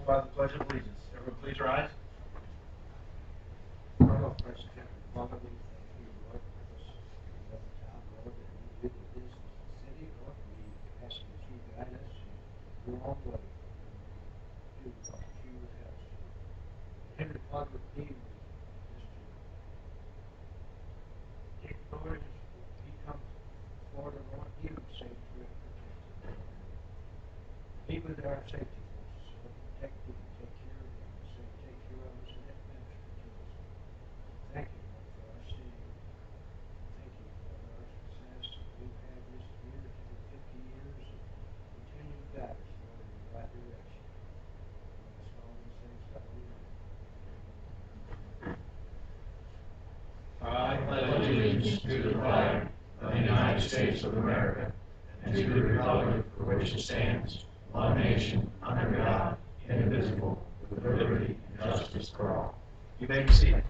followed by the Pledge of Allegiance. Everyone please rise. Well, first, Father, we thank you, Lord, for this lovely time, Lord, that you do with this city, Lord. We ask that you guide us in your own way. Do what you would have us do. Heavenly Father, be with Mr. Dick, Lord, as he comes to Florida, Lord, give him safe trip, protect him, Lord. Be with our safety forces, Lord, protect them, take care of them, say, take care of us, and that minister to us. Thank you, Lord, for our city. Thank you for our success that we've had this year, 50 years, and continue to guide us, Lord, in the right direction. We ask all these things, I believe. I pledge allegiance to the flag of the United States of America and to the republic for which it stands, one nation, under God, indivisible, with liberty and justice for all. You may be seated.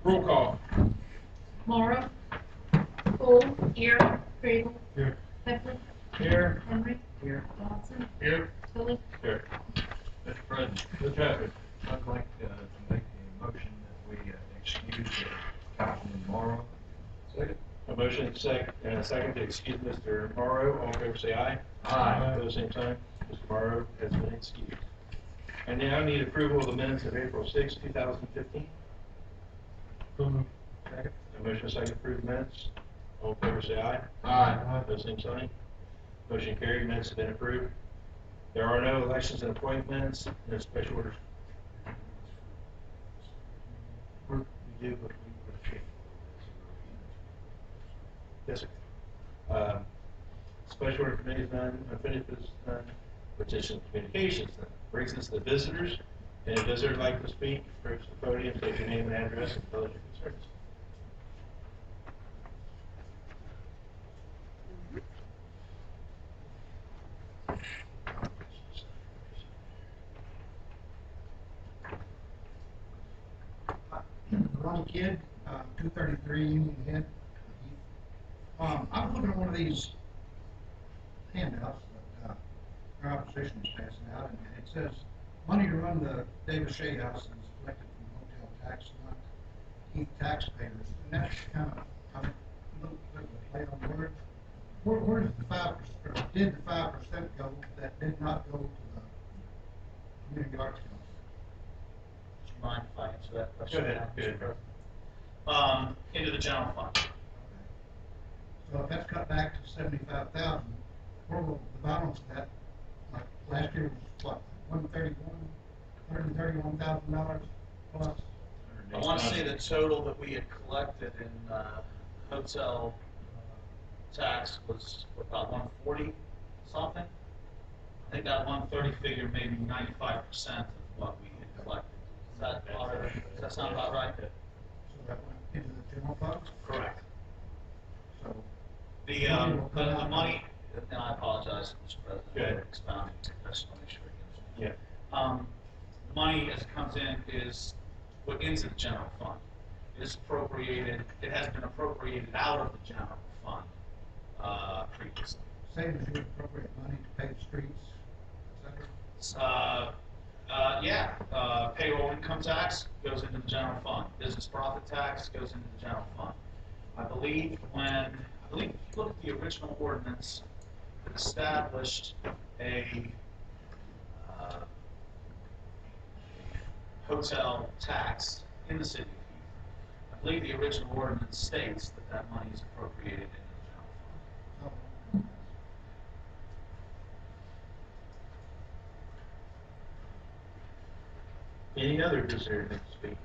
Roll call. Morrow. Cole. Here. Crable. Here. Pepper. Here. Henry. Here. Johnson. Here. Tilly. Here. Mr. President. Mr. Chapman. I'd like to make a motion that we excuse Captain Morrow. Second. A motion and a second to excuse Mr. Morrow. All in favor say aye. Aye. Opposed, same sign. Mr. Morrow has been excused. And now I need approval of the minutes of April 6, 2015. Second. A motion and a second to approve the minutes. All in favor say aye. Aye. Opposed, same sign. Motion carried. Minutes have been approved. There are no elections and appointments, no special orders. We do, but we would have. Yes, sir. Special order committees none, unfinished business none, petition communications none. Brings us to visitors. Any visitor like to speak, approach the podium, state your name and address, and tell us your concerns. Ronnie Kidd, 233 Union Head, Heath. I was looking at one of these handouts that our opposition is passing out, and it says money to run the Davis Shea House is collected from hotel tax, not Heath taxpayers. And that's kind of a little bit of a play on words. Where does the 5%, or did the 5% go that did not go to the Community Arts Council? Do you mind if I answer that question? Go ahead. Go ahead. Into the general fund. Okay. So if that's cut back to 75,000, where will the balance of that, like last year was what, $131,000 plus? I want to say the total that we had collected in hotel tax was about 140 something. I think that 130 figure may be 95% of what we had collected. Does that sound about right? So that went into the general fund? Correct. So The money, and I apologize, Mr. President, for expounding. I just want to make sure you understand. Yeah. The money as it comes in is put into the general fund. It is appropriated. It has been appropriated out of the general fund previously. same as you appropriate money to pay the streets, etc.? Payroll income tax goes into the general fund. Business profit tax goes into the general fund. I believe if you look at the original ordinance that established a hotel tax in the city of Heath, I believe the original ordinance states that money is appropriated into the general fund. So, Any other visitor to speak?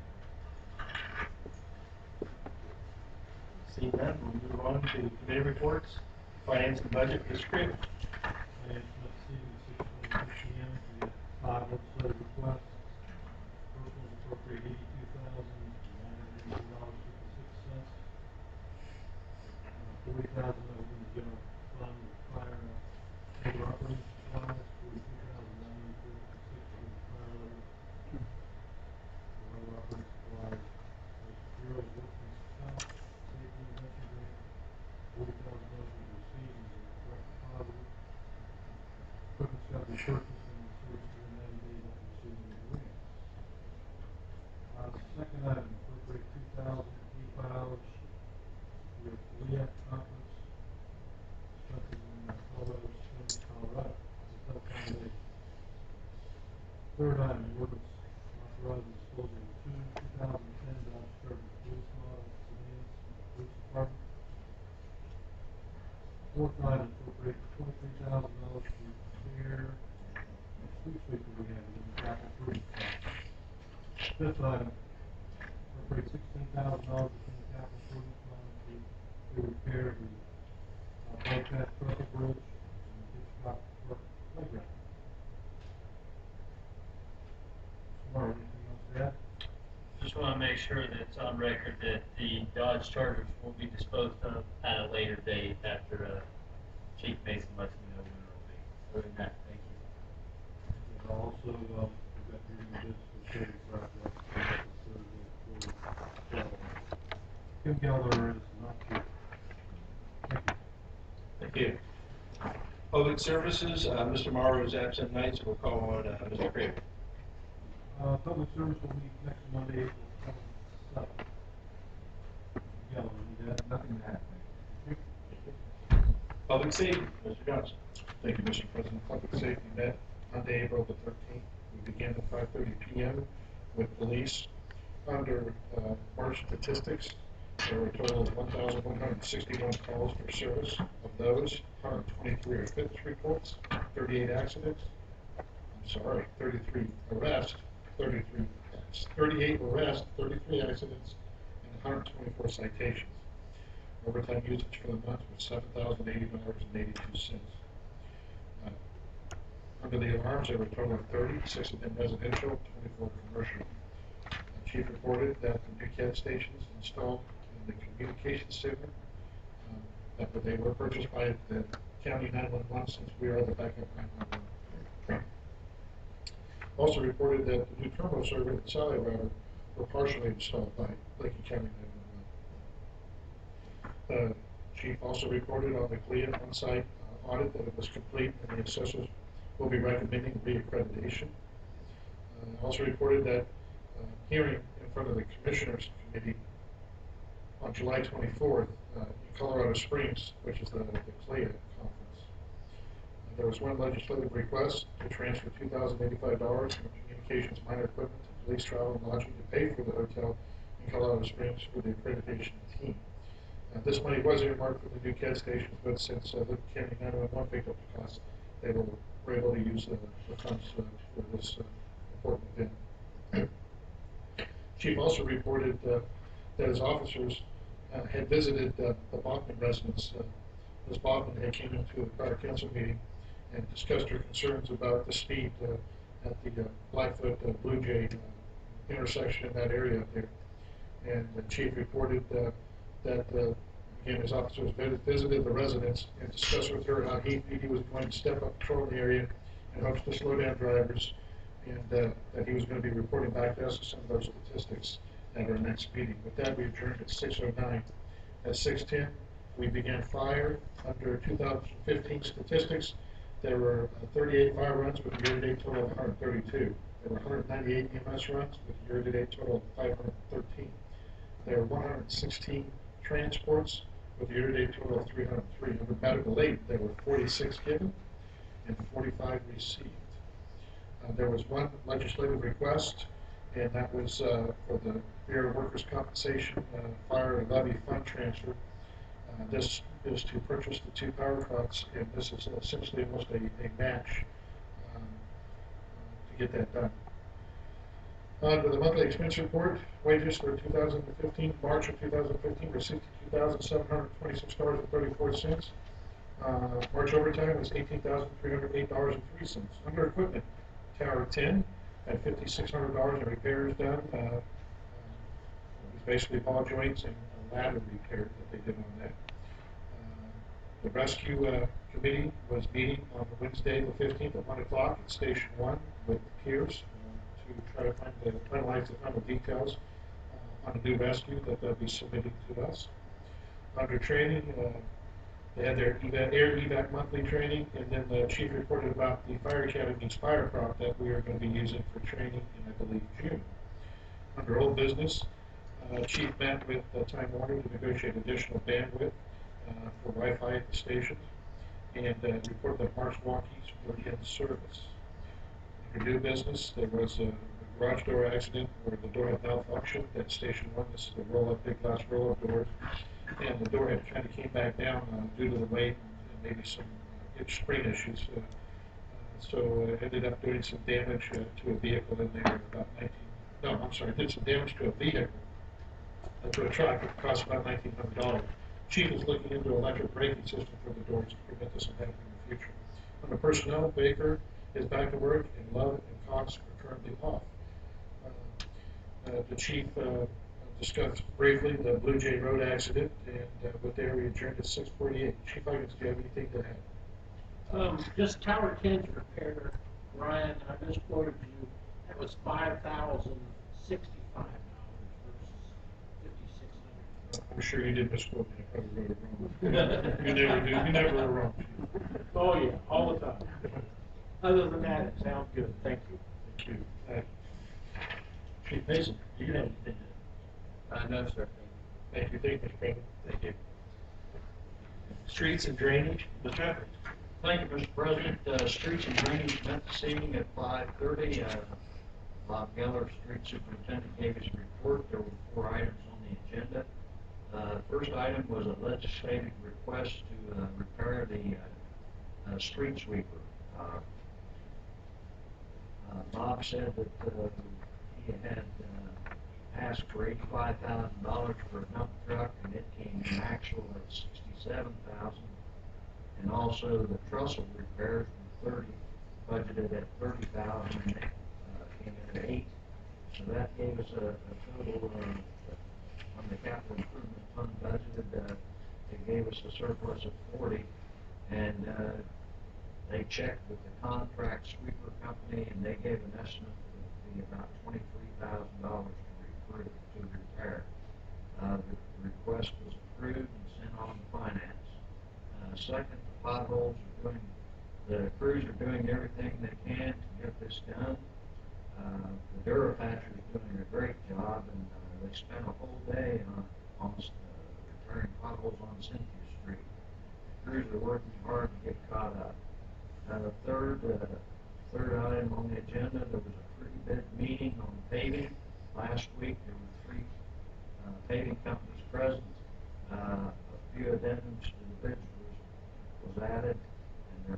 Seeing none, we'll move on to committee reports. Finance and budget, Mr. Cribb. Finance Committee, 6:22 p.m. We got 5 legislative requests. First one's appropriate $82,982.56. 40,000 of it in the general fund with fire other operating supplies. 42,984.56 in the fire levy. For other operating supplies, 0 item, appropriate 2,000 e-files with Leah Conference, constructed in Colorado Springs, Colorado, hotel accommodation. Third item, ordinance authorizing disposal of two 2010 Dodge Charger police model sedans for the police department. Fourth item, appropriate $23,000 to repair the street sweeper we have in the capital improvement fund. Fifth item, appropriate $16,000 within the capital improvement fund to repair the bike path Turtle Bridge and the Hitchcock Park playground. Tomorrow, anything else to add? Just want to make sure that it's on record that the Dodge Chargers will be disposed of at a later date after Chief Mason lets me know when it'll be. Other than that, thank you. And also, we've got your new business for Shady Project, Thursday, Kim Geller is not here. Thank you. Thank you. Public Services, Mr. Morrow is absent tonight, so we'll call on Mr. Craven. Public service will meet next Monday, April 27th. Geller, need that? Nothing to add. Thank you. Public Safety, Mr. Johnson. Thank you, Mr. President. Public Safety met Monday, April the 13th. We began at 5:30 p.m. with police. Under March statistics, there were a total of 1,161 calls for service. Of those, 123 are fitness reports, 38 accidents. 33 arrests, 38 arrests, 33 accidents, and 124 citations. Overtime usage for the month was $7,080.82. Under the alarms, there were a total of 30, 6 of them residential, 24 commercial. The chief reported that the new CAD stations installed in the communications center, that they were purchased by the county 911 since we are the backup 911. Also reported that the new terminal server and satellite router were partially installed by Lincoln County 911. Chief also reported on the CLIA on-site audit that it was complete and the assessors will be recommending reaccreditation. Also reported that hearing in front of the Commissioners Committee on July 24th in Colorado Springs, which is the CLIA conference. There was one legislative request to transfer $2,085 from communications minor equipment to police travel and lodging to pay for the hotel in Colorado Springs for the accreditation team. This money was earmarked for the new CAD stations, but since Lincoln County 911 picked up the cost, they were able to use the funds for this important event. Chief also reported that his officers had visited the Bachman residence. Ms. Bachman had came into the prior council meeting and discussed her concerns about the speed at the Blackfoot Blue Jay intersection in that area up there. And the chief reported that again, his officers visited the residence and discussed with her how he was going to step up patrol in the area and hopes to slow down drivers, and that he was going to be reporting back to us some of those statistics at our next meeting. With that, we adjourned at 6:09. At 6:10, we began fire. Under 2015 statistics, there were 38 fire runs with a year-to-date total of 132. There were 198 EMS runs with a year-to-date total of 513. There were 116 transports with a year-to-date total of 303. Under medical aid, there were 46 given and 45 received. There was one legislative request, and that was for the Bureau of Workers' Compensation Fire Levy Fund Transfer. This is to purchase the two power trucks, and this is essentially almost a match to get that done. With the monthly expense report, wages for 2015, March of 2015 were $62,726.34. March overtime was $18,308.03. Under equipment, Tower 10 had $5,600 in repairs done. It was basically ball joints and ladder repair that they did on that. The rescue committee was meeting on Wednesday the 15th at 1 o'clock at Station 1 with peers to try to finalize the final details on a new rescue that they'll be submitting to us. Under training, they had their air evac monthly training, and then the chief reported about the fire academy's fire prop that we are going to be using for training in, I believe, June. Under old business, Chief met with Time Warner to negotiate additional bandwidth for Wi-Fi at the stations, and reported that Mark's walkies were in service. For new business, there was a garage door accident where the door had malfunctioned at Station 1. This is the roll-up, big glass roll-up doors, and the door had kind of came back down due to the weight and maybe some hitch spring issues. So ended up doing some damage to a vehicle in there, about 19, no, I'm sorry, did some damage to a vehicle, to a truck. It cost about $1,900. Chief is looking into electric braking system for the doors to prevent this from happening in the future. On the personnel, Baker is back to work, and Love and Cox are currently off. The chief discussed briefly the Blue Jay Road accident, and with there we adjourned at 6:48. Chief Huggins, do you have anything to add? Just tower 10's repair, Ryan, I misquoted you, that was $5,065 versus $5,600. I'm sure you did misquote me. I probably wrote it wrong. You never do. You never are wrong. Oh, yeah, all the time. Other than that, it sounds good, thank you. Thank you. Chief Mason, You can have anything to, no, sir. thank you. Thank you, Mr. President. Thank you. Streets and drainage, Mr. Evans. Thank you, Mr. President. Streets and Drainage met this evening at 5:30. Bob Geller, Street Superintendent, gave his report. There were 4 items on the agenda. First item was a legislative request to repair the street sweeper. Bob said that he had asked for $85,000 for a dump truck, and it came in actual at $67,000. And also the trestle repairs from 30, budgeted at 30,000, and they came in at 8. So that gave us a total on the capital improvement fund budgeted. It gave us a surplus of 40, and they checked with the contract sweeper company, and they gave an estimate that it would be about $23,000 to repair. The request was approved and sent on to finance. Second, the potholes are doing, the crews are doing everything they can to get this done. The Durapatcher is doing a great job, and they spent a whole day on repairing potholes on Cynthia Street. The crews are working hard to get caught up. Third item on the agenda, there was a pretty big meeting on paving last week. There were 3 paving companies present. A few addendums to the bids was added, and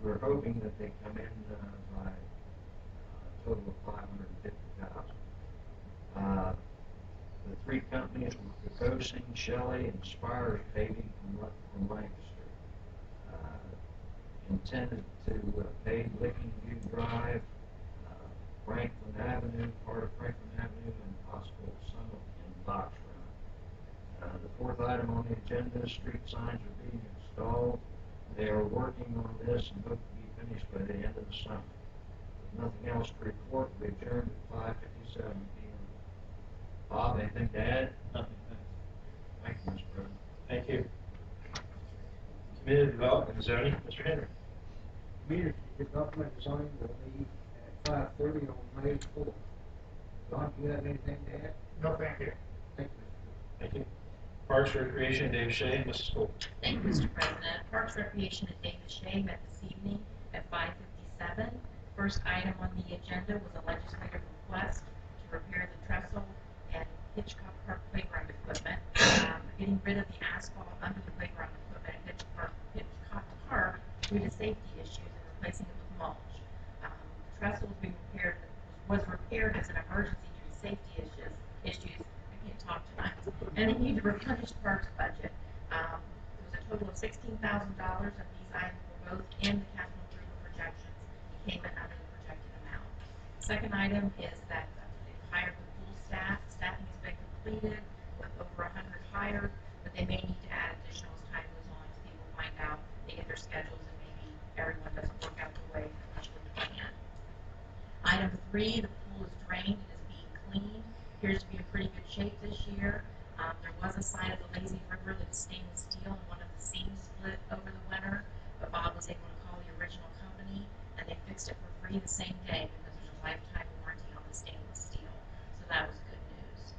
we're hoping that they come in by a total of $550,000. The 3 companies were Pecosing, Shelley, and Spires Paving from Lancaster. Intended to pave Licking View Drive, Franklin Avenue, part of Franklin Avenue, and possible Summit and Box Run. The 4th item on the agenda, street signs are being installed. They are working on this and hope to be finished by the end of the summer. With nothing else to report, we adjourned at 5:57 p.m. Bob, anything to add? Nothing, thanks. Thank you, Mr. President. Thank you. Community Development and Zoning, Mr. Henry. Community Development Zoning will be at 5:30 on May 4th. Don, do you have anything to add? No, thank you. Thank you. Thank you. Parks, Recreation, Dave Shea, Mrs. Cole. Thank you, Mr. President. Parks, Recreation, and David Shea met this evening at 5:57. First item on the agenda was a legislative request to repair the trestle and Hitchcock Park playground equipment. Getting rid of the asphalt under the playground equipment at Hitchcock Park due to safety issues and replacing it with mulch. The trestle was repaired as an emergency due to safety issues. I can't talk tonight. And they need to replenish the park's budget. There was a total of $16,000 of these items were both in the capital improvement projections and came in under the projected amount. Second item is that they've hired the full staff. Staffing has been completed with over 100 hired, but they may need to add additional as time goes on as people find out they get their schedules and maybe everyone doesn't work out the way initially planned. Item 3, the pool is drained and is being cleaned. Appears to be in pretty good shape this year. There was a sign of the lazy river that is stainless steel and one of the seams split over the winter, but Bob was able to call the original company and they fixed it for free the same day because there's a lifetime warranty on the stainless steel. So that was good news.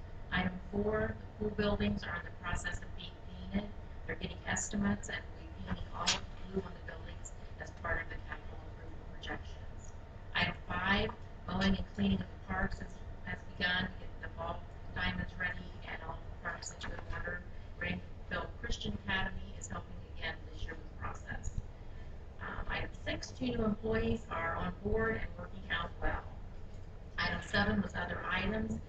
4, the pool buildings are in the process of being painted. They're getting estimates and we'll be painting all of the blue on the buildings as part of the capital improvement projections. Item 5, mowing and cleaning of the parks has begun to get the fall diamonds ready and all the parks in good order. Greenville Christian Academy is helping again this year with the process. Item 6, 2 new employees are on board and working out well. Item 7 was other items, and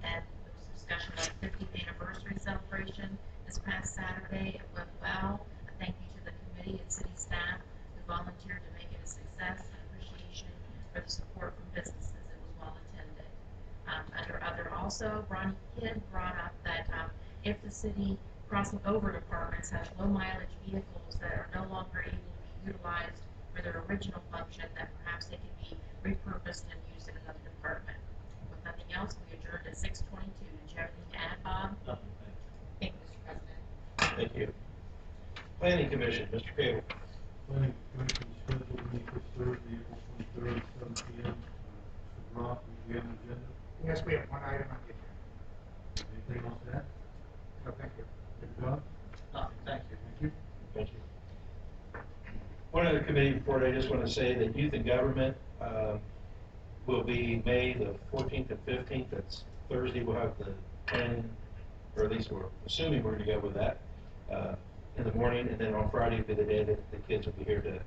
there was discussion about the 50th anniversary celebration this past Saturday. It went well. A thank you to the committee and city staff who volunteered to make it a success, and appreciation for the support from businesses. It was well attended. Under other also, Ronnie Kidd brought up that if the city crossing over departments has low mileage vehicles that are no longer able to be utilized for their original function, that perhaps they can be repurposed and used in another department. With nothing else, we adjourned at 6:22. Did you have anything to add, Bob? Nothing, thank you. Thank you, Mr. President. Thank you. Planning Commission, Mr. Cable. Planning Commission scheduled to meet this Thursday, April 23rd, 7 p.m. Mr. Brock, we have an agenda. Yes, we have one item on the agenda. Anything else to add? No, thank you. Mr. John? Nothing, thank you. Thank you. Thank you. One other committee report, I just want to say that Youth and Government will be May the 14th and 15th. That's Thursday. We'll have the planning, or at least we're assuming we're going to go with that in the morning. And then on Friday will be the day that the kids will be here to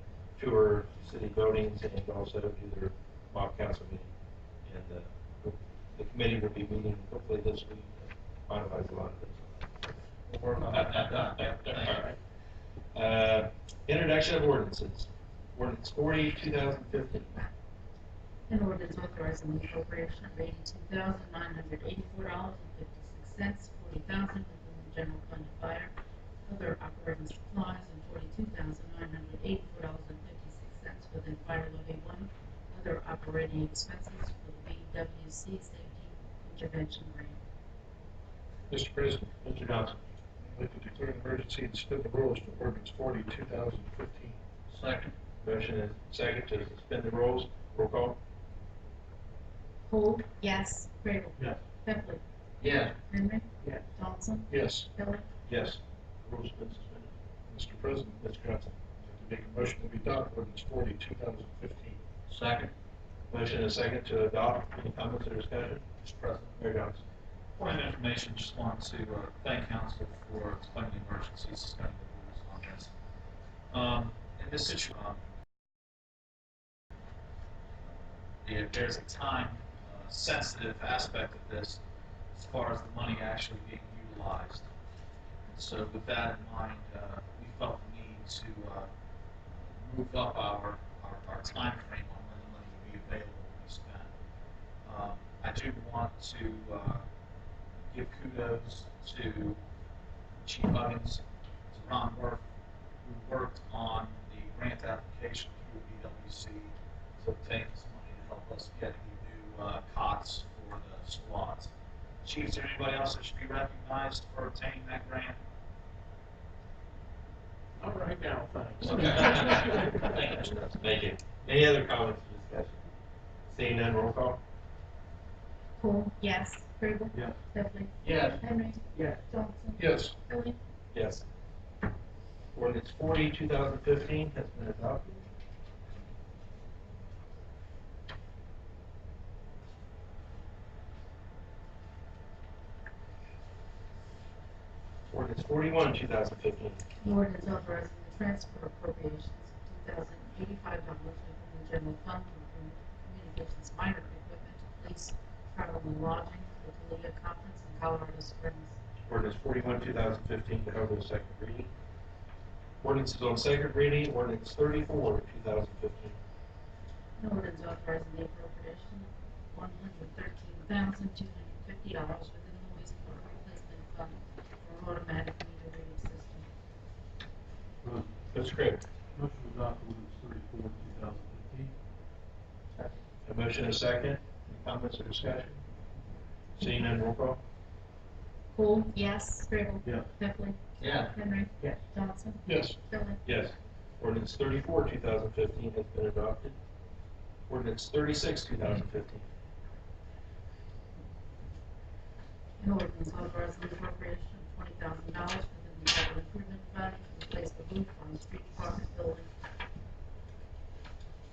tour city buildings and also do their mock council meeting. And the committee will be meeting hopefully this week to finalize a lot of things. We'll work on that. All right. Introduction of ordinances. Ordinance 40, 2015. An ordinance authorizing the appropriation of $82,984.56, $40,000 within the general fund of fire, other operating supplies, and $42,984.56 within fire levy 1, other operating expenses for the BWC Safety Intervention Grant. Mr. President, Mr. Johnson. I'd like to declare an emergency and suspend the rules for ordinance 40, 2015. Second. Motion is second to suspend the rules. Roll call. Poole? Yes. Crable? Yes. Heffley? Yeah. Henry? Yes. Johnson? Yes. Kelly? Yes. The rules have been suspended. Mr. President, Mr. Johnson. I'd like to make a motion that we adopt ordinance 40, 2015. Second. Motion is second to adopt. Any comments or discussion? Mr. President. Mayor Johnson. Point of information, just want to thank council for explaining the emergency, suspending the rules on this. In this situation, there's a time sensitive aspect of this as far as the money actually being utilized. And so with that in mind, we felt the need to move up our time frame on when the money would be available to be spent. I do want to give kudos to Chief Huggins, to Ron Worth, who worked on the grant application through BWC to obtain this money to help us get the new cots for the squads. Chief, is there anybody else that should be recognized for obtaining that grant? Not right now, thanks. Okay. Thank you, Mr. President. Thank you. Any other comments or discussion? Seeing none, roll call. Poole? Yes. Crable? Yes. Heffley? Yes. Henry? Yes. Johnson? Yes. Kelly? Yes. Ordinance 40, 2015 has been adopted. Ordinance 41, 2015. An ordinance authorizing the transfer appropriations of $2,085 within the general fund for communications minor equipment to police travel and lodging for the Toledo Conference in Colorado Springs. Ordinance 41, 2015 to hold a second reading. Ordinance is on second reading. Ordinance 34, 2015. An ordinance authorizing the appropriation of $113,250 within the wastewater replacement fund for automatic meter reading system. Mr. Craig. Motion to adopt ordinance 34, 2015. A motion and a second. Any comments or discussion? Seeing none, roll call. Poole? Yes. Crable? Yes. Heffley? Yeah. Henry? Yes. Johnson? Yes. Kelly? Yes. Ordinance 34, 2015 has been adopted. Ordinance 36, 2015. An ordinance authorizing the appropriation of $20,000 within the capital improvement fund to replace the roof on the street department building.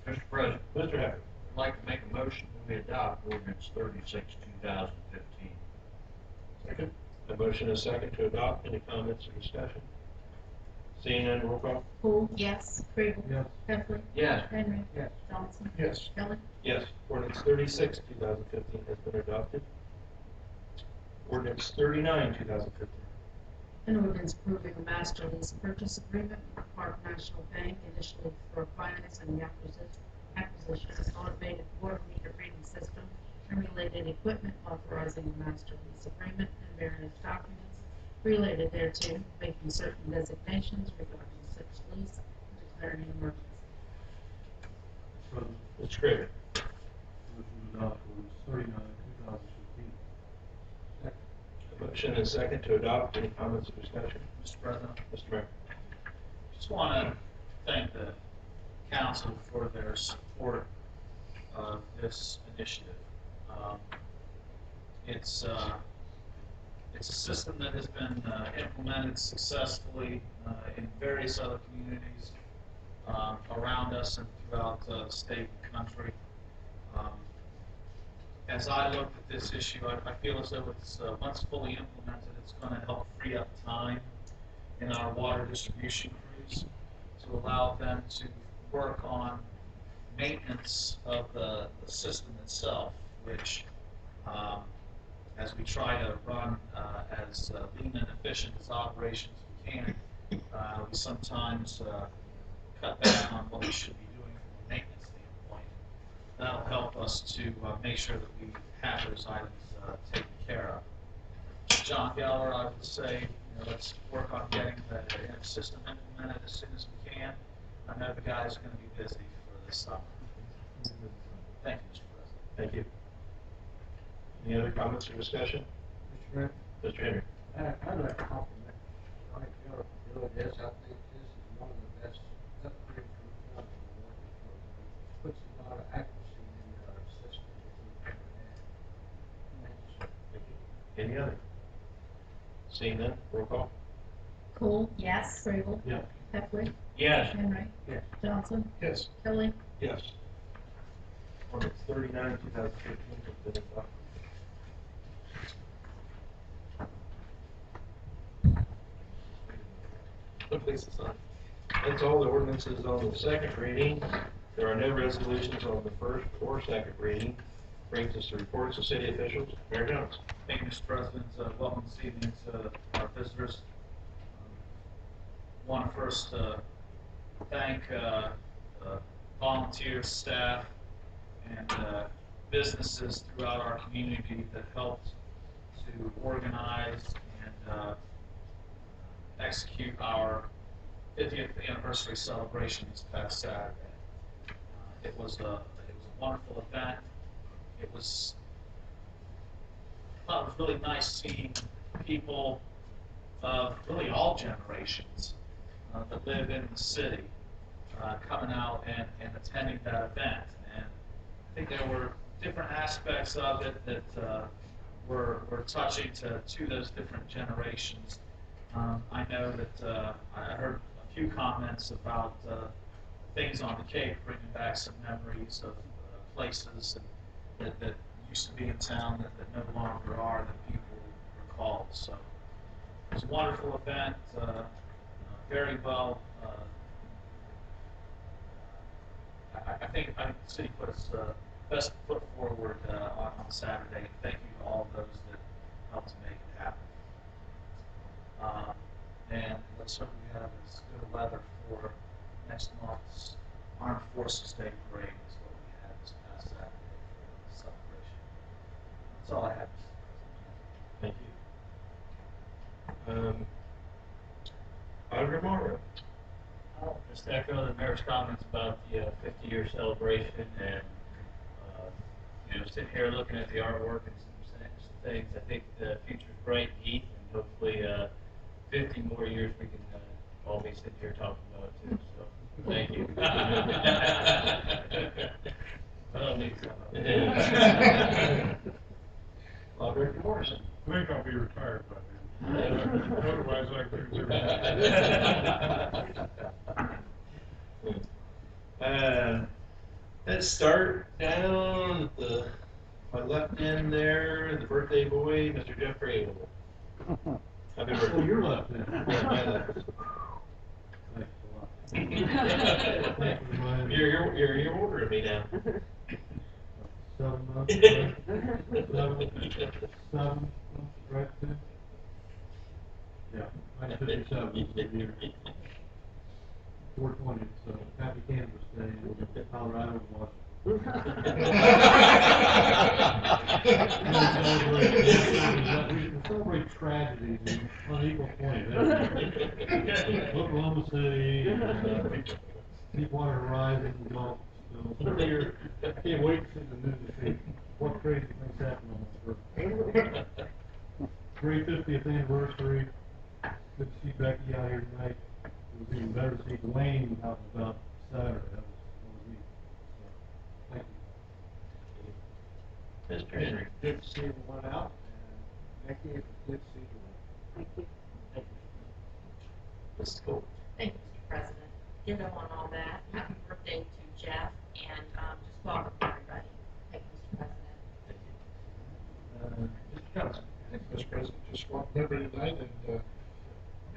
Mr. President, Mr. Hafford. I'd like to make a motion that we adopt ordinance 36, 2015. Second. A motion and a second to adopt. Any comments or discussion? Seeing none, roll call. Poole? Yes. Crable? Yes. Heffley? Yes. Henry? Yes. Johnson? Yes. Kelly? Yes. Ordinance 36, 2015 has been adopted. Ordinance 39, 2015. An ordinance approving a master lease purchase agreement with Park National Bank initially for financing the acquisition of an automated water meter reading system and related equipment, authorizing a master lease agreement and various documents related thereto, making certain designations regarding such lease and declaring an emergency. President, Mr. Craven. motion to adopt ordinance 39, 2015. Second. A motion and a second to adopt. Any comments or discussion? Mr. President, Mr. Mayor. just want to thank the council for their support of this initiative. It's a system that has been implemented successfully in various other communities around us and throughout the state and country. As I look at this issue, I feel as though it's once fully implemented, it's going to help free up time in our water distribution crews to allow them to work on maintenance of the system itself, which, as we try to run as lean and efficient as operations we can, we sometimes cut back on what we should be doing from a maintenance standpoint. That'll help us to make sure that we have those items taken care of. John Geller, I would say, let's work on getting the system implemented as soon as we can. I know the guys are going to be busy for this summer. Thank you, Mr. President. Thank you. Any other comments or discussion? Mr. Mayor, Mr. Henry. I'd like to compliment Johnny Keller for doing this. I think this is one of the best upgrades we've done in the water program. It puts a lot of accuracy into our system that we've ever had. Thank you, sir. Thank you. Any other? Seeing none, roll call. Poole? Yes. Crable? Yes. Heffley? Yes. Henry? Yes. Johnson? Yes. Kelly? Yes. Ordinance 39, 2015 has been adopted. Please sign. That's all the ordinances on the second reading. There are no resolutions on the first or second reading. Brings us to reports of city officials. Mayor Jones. Thank you, Mr. President. Welcome this evening to our visitors. Want to first thank volunteers, staff, and businesses throughout our community that helped to organize and execute our 50th anniversary celebration this past Saturday. It was a wonderful event. It was really nice seeing people of really all generations that live in the city coming out and attending that event. And I think there were different aspects of it that were touching to those different generations. I know that I heard a few comments about things on the cake, bringing back some memories of places that used to be in town that no longer are, that people recall. So it was a wonderful event, very well. I think the city put its best foot forward on Saturday. Thank you to all those that helped to make it happen. And let's hope we have as good weather for next month's Armed Forces Day parade as what we had this past Saturday for the celebration. That's all I have. Thank you. Auditor Morrow. I'll just echo the mayor's comments about the 50-year celebration and, sitting here looking at the artwork and some things. I think the future's bright, Heath, and hopefully 50 more years we can all be sitting here talking about it too. So, thank you. I don't need to. Auditor Morrison. Make a be retired by then. Otherwise, I lose everything. Let's start down at the, my left end there, the birthday boy, Mr. Jeff Crable. Happy birthday. Oh, you're left then. Yeah, my left. Thanks a lot. Thanks for reminding me. You're older than me now. 7 months, right? 7 months, right, Tim? Yeah, 957 is the year. 420, so happy Canvas Day in Colorado and Washington. We celebrate tragedies in unequal point. Oklahoma City, Deepwater Horizon, Gulf. I can't wait to see the news feed. What crazy things happen on my birthday. Great 50th anniversary. Good to see Becky out here tonight. It was even better to see Dwayne out and about Saturday. That was neat. So, thank you. Mr. Henry. Good to see everyone out, and Becky, it was good to see you. Thank you. Mrs. Cole. Thank you, Mr. President. Ditto on all that. Happy birthday to Jeff, and just welcome everybody. Thank you, Mr. President. Thank you. Mr. Johnson. Thank you, Mr. President. Just walked over tonight and,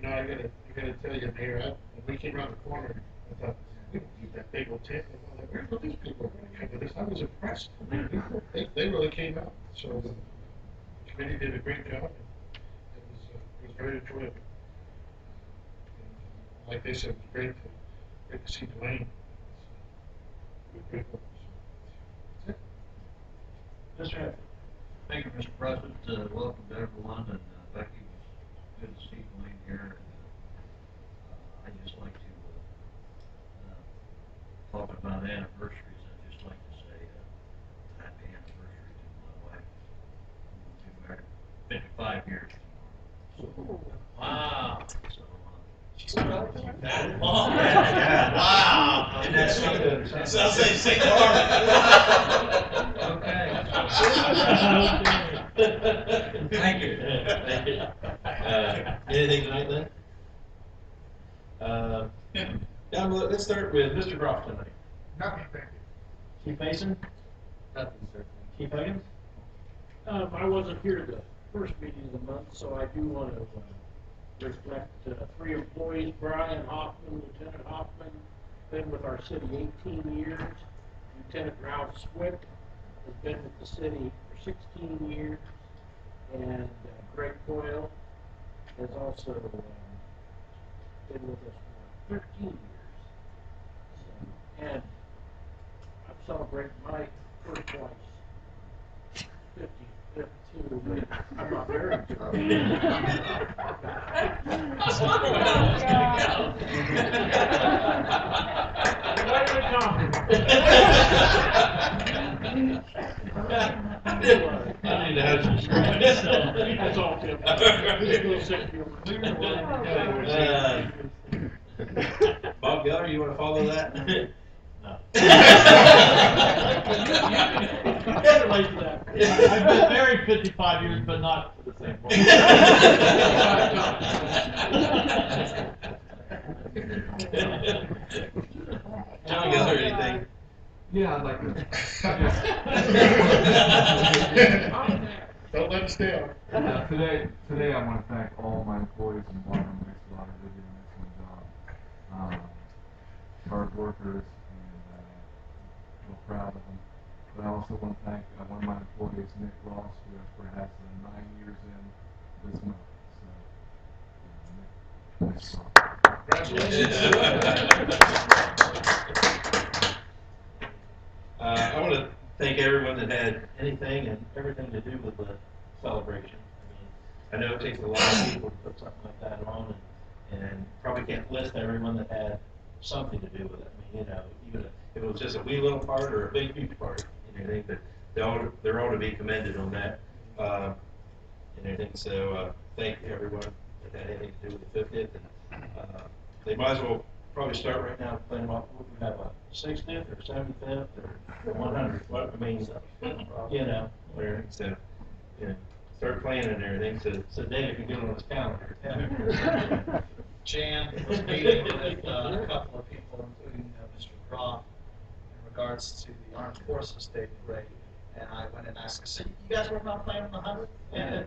I gotta tell you, Mayor, when we came around the corner, I thought, we don't need that big old tent. I'm like, where are these people going to come to this? I was impressed. They really came out. So the committee did a great job. And it was very enjoyable. And, like they said, it was great to see Dwayne. Great work. So, that's it. Mr. Henry. Thank you, Mr. President. Welcome to everyone, and Becky, it was good to see Dwayne here. And I'd just like to talk about anniversaries. I'd just like to say happy anniversary to my wife. We've been married 55 years tomorrow. So, wow. So, She's not That long. Yeah. Wow. And that's not good. Sounds like St. Barbara. Okay. Thank you. Thank you. Anything tonight, Lynn? Let's start with Mr. Groff tonight. Nothing, thank you. Chief Mason? Nothing, sir. Chief Higgins? I wasn't here the first meeting of the month, so I do want to reflect 3 employees, Brian Hoffman, Lieutenant Hoffman, been with our city 18 years. Lieutenant Ralph Swick has been with the city for 16 years. And Greg Coyle has also been with us for 13 years. So, and I'm celebrating my first wife's 55th too. I'm not married to her. What are we talking? I need to have some scratch. That's all, Tim. A little sick humor. Bob Geller, you want to follow that? No. Relate to that. I've been married 55 years, but not to the same woman. John Geller, anything? Yeah, I'd like to. Don't let us down. Today I want to thank all my employees in water and wastewater. They do an excellent job. Hard workers, and feel proud of them. But I also want to thank one of my employees, Nick Ross, who has 9 years in this month. So, Nick, nice job. I want to thank everyone that had anything and everything to do with the celebration. I know it takes a lot of people to put something like that on, and probably can't list everyone that had something to do with it. Even if it was just a wee little part or a big, huge part, I think that they're all to be commended on that. And I think so. Thank you, everyone that had anything to do with the 50th. And they might as well probably start right now planning about what we have a 60th or 75th or 100th. What I mean, where so start planning and everything, so Dave can get on his calendar. Yeah. Jan was meeting with a couple of people, including Mr. Groff, in regards to the Armed Forces Day Parade. And I went and asked, so you guys working on planning the 100th? And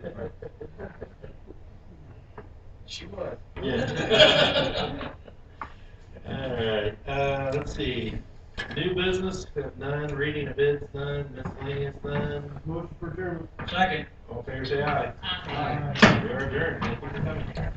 she would. Yeah. All right, let's see. New business, we have none. Reading of bids, none. Miscellaneous, none. Motion for adjournment. Second. All in favor, say aye. Aye. We are adjourned. Thank you for coming. Yeah.